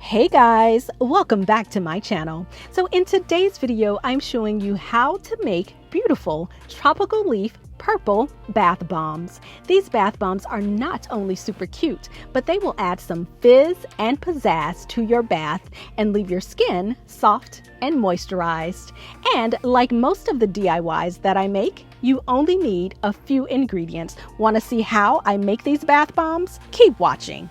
Hey guys, welcome back to my channel. So in today's video, I'm showing you how to make beautiful tropical leaf purple bath bombs. These bath bombs are not only super cute, but they will add some fizz and pizzazz to your bath and leave your skin soft and moisturized. And like most of the DIYs that I make, you only need a few ingredients. Want to see how I make these bath bombs? Keep watching.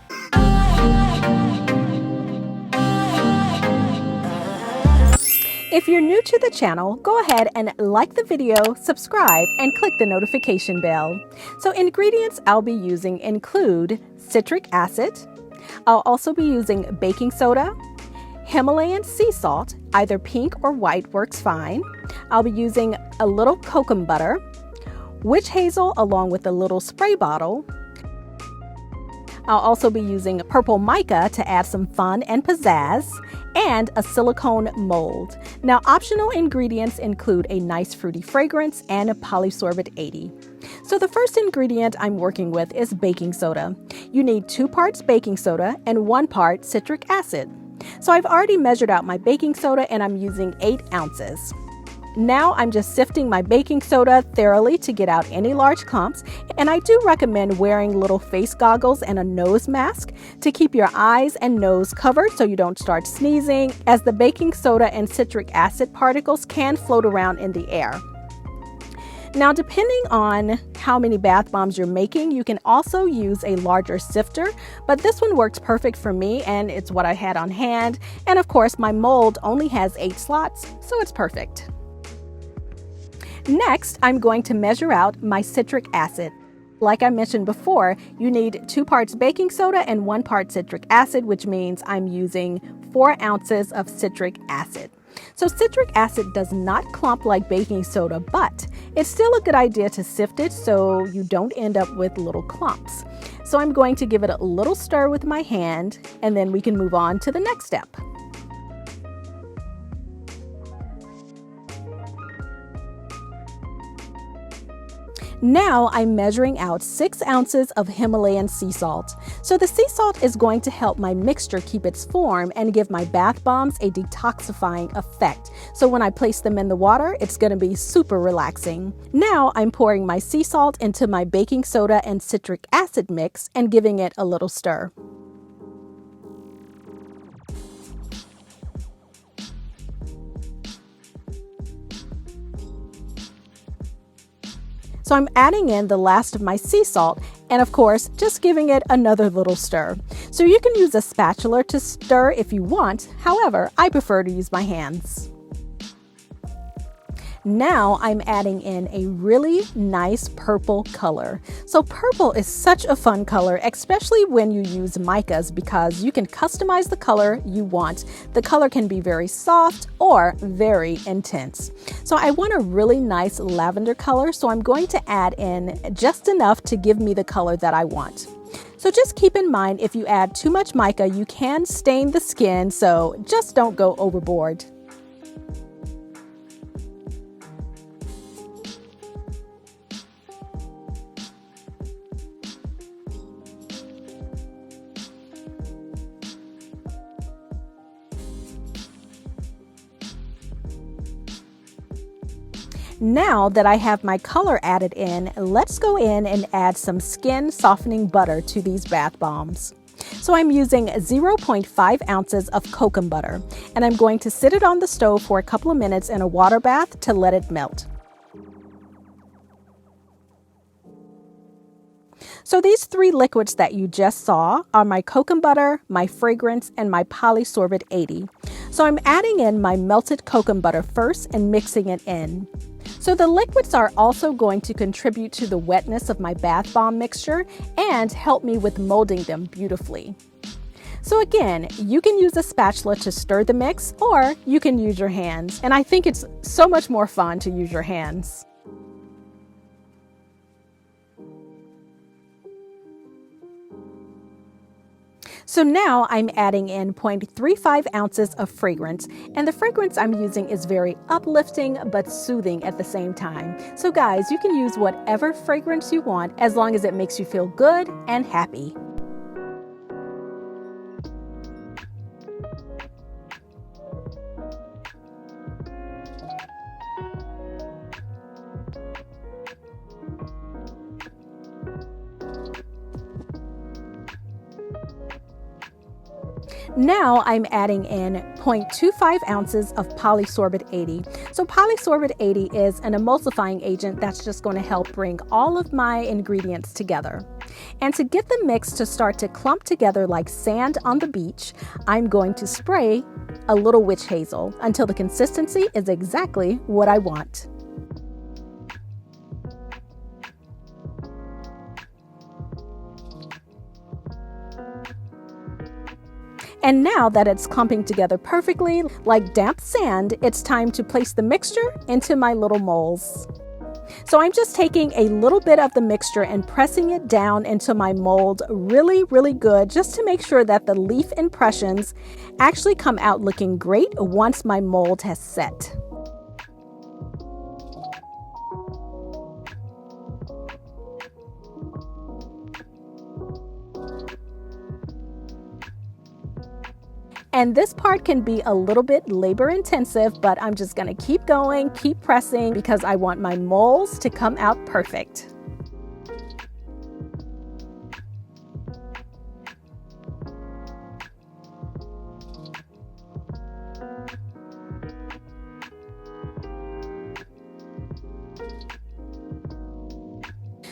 If you're new to the channel, go ahead and like the video, subscribe, and click the notification bell. So ingredients I'll be using include citric acid. I'll also be using baking soda, Himalayan sea salt, either pink or white works fine. I'll be using a little Kokum butter, witch hazel along with a little spray bottle. I'll also be using purple mica to add some fun and pizzazz, and a silicone mold. Now, optional ingredients include a nice fruity fragrance and a Polysorbate 80. So the first ingredient I'm working with is baking soda. You need 2 parts baking soda and 1 part citric acid. So I've already measured out my baking soda and I'm using 8 ounces. Now I'm just sifting my baking soda thoroughly to get out any large clumps, and I do recommend wearing little face goggles and a nose mask to keep your eyes and nose covered so you don't start sneezing, as the baking soda and citric acid particles can float around in the air. Now, depending on how many bath bombs you're making, you can also use a larger sifter, but this one works perfect for me and it's what I had on hand. And of course, my mold only has 8 slots, so it's perfect. Next, I'm going to measure out my citric acid. Like I mentioned before, you need 2 parts baking soda and 1 part citric acid, which means I'm using 4 ounces of citric acid. So citric acid does not clump like baking soda, but it's still a good idea to sift it so you don't end up with little clumps. So I'm going to give it a little stir with my hand, and then we can move on to the next step. Now I'm measuring out 6 ounces of Himalayan sea salt. So the sea salt is going to help my mixture keep its form and give my bath bombs a detoxifying effect. So when I place them in the water, it's going to be super relaxing. Now I'm pouring my sea salt into my baking soda and citric acid mix and giving it a little stir. So I'm adding in the last of my sea salt and of course just giving it another little stir. So you can use a spatula to stir if you want, however, I prefer to use my hands. Now I'm adding in a really nice purple color. So purple is such a fun color, especially when you use micas, because you can customize the color you want. The color can be very soft or very intense. So I want a really nice lavender color, so I'm going to add in just enough to give me the color that I want. So just keep in mind, if you add too much mica, you can stain the skin, so just don't go overboard. Now that I have my color added in, let's go in and add some skin softening butter to these bath bombs. So I'm using 0.5 ounces of Kokum butter, and I'm going to sit it on the stove for a couple of minutes in a water bath to let it melt. So these 3 liquids that you just saw are my Kokum butter, my fragrance, and my Polysorbate 80. So I'm adding in my melted Kokum butter first and mixing it in. So the liquids are also going to contribute to the wetness of my bath bomb mixture and help me with molding them beautifully. So again, you can use a spatula to stir the mix, or you can use your hands. And I think it's so much more fun to use your hands. So now I'm adding in 0.35 ounces of fragrance, and the fragrance I'm using is very uplifting but soothing at the same time. So guys, you can use whatever fragrance you want as long as it makes you feel good and happy. Now I'm adding in 0.25 ounces of Polysorbate 80. So Polysorbate 80 is an emulsifying agent that's just going to help bring all of my ingredients together. And to get the mix to start to clump together like sand on the beach, I'm going to spray a little witch hazel until the consistency is exactly what I want. And now that it's clumping together perfectly, like damp sand, it's time to place the mixture into my little molds. So I'm just taking a little bit of the mixture and pressing it down into my mold really, really good, just to make sure that the leaf impressions actually come out looking great once my mold has set. And this part can be a little bit labor intensive, but I'm just gonna keep going, keep pressing, because I want my molds to come out perfect.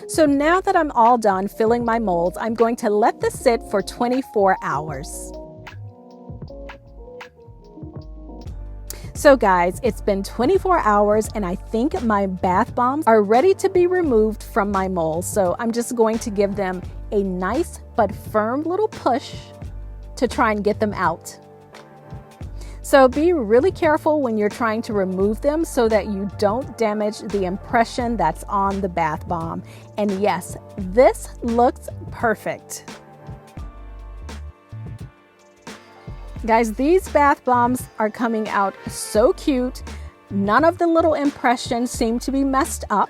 So now that I'm all done filling my molds, I'm going to let this sit for 24 hours. So guys, it's been 24 hours and I think my bath bombs are ready to be removed from my molds. So I'm just going to give them a nice but firm little push to try and get them out. So be really careful when you're trying to remove them so that you don't damage the impression that's on the bath bomb. And yes, this looks perfect. Guys, these bath bombs are coming out so cute. None of the little impressions seem to be messed up.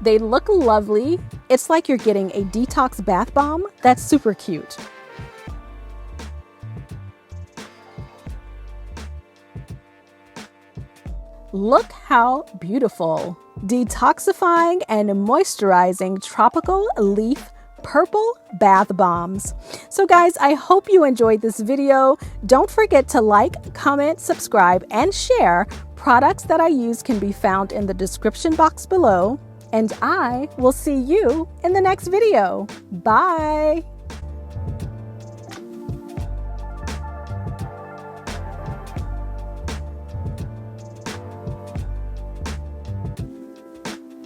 They look lovely. It's like you're getting a detox bath bomb. That's super cute. Look how beautiful. Detoxifying and moisturizing tropical leaf purple bath bombs. So guys, I hope you enjoyed this video. Don't forget to like, comment, subscribe, and share. Products that I use can be found in the description box below. And I will see you in the next video. Bye.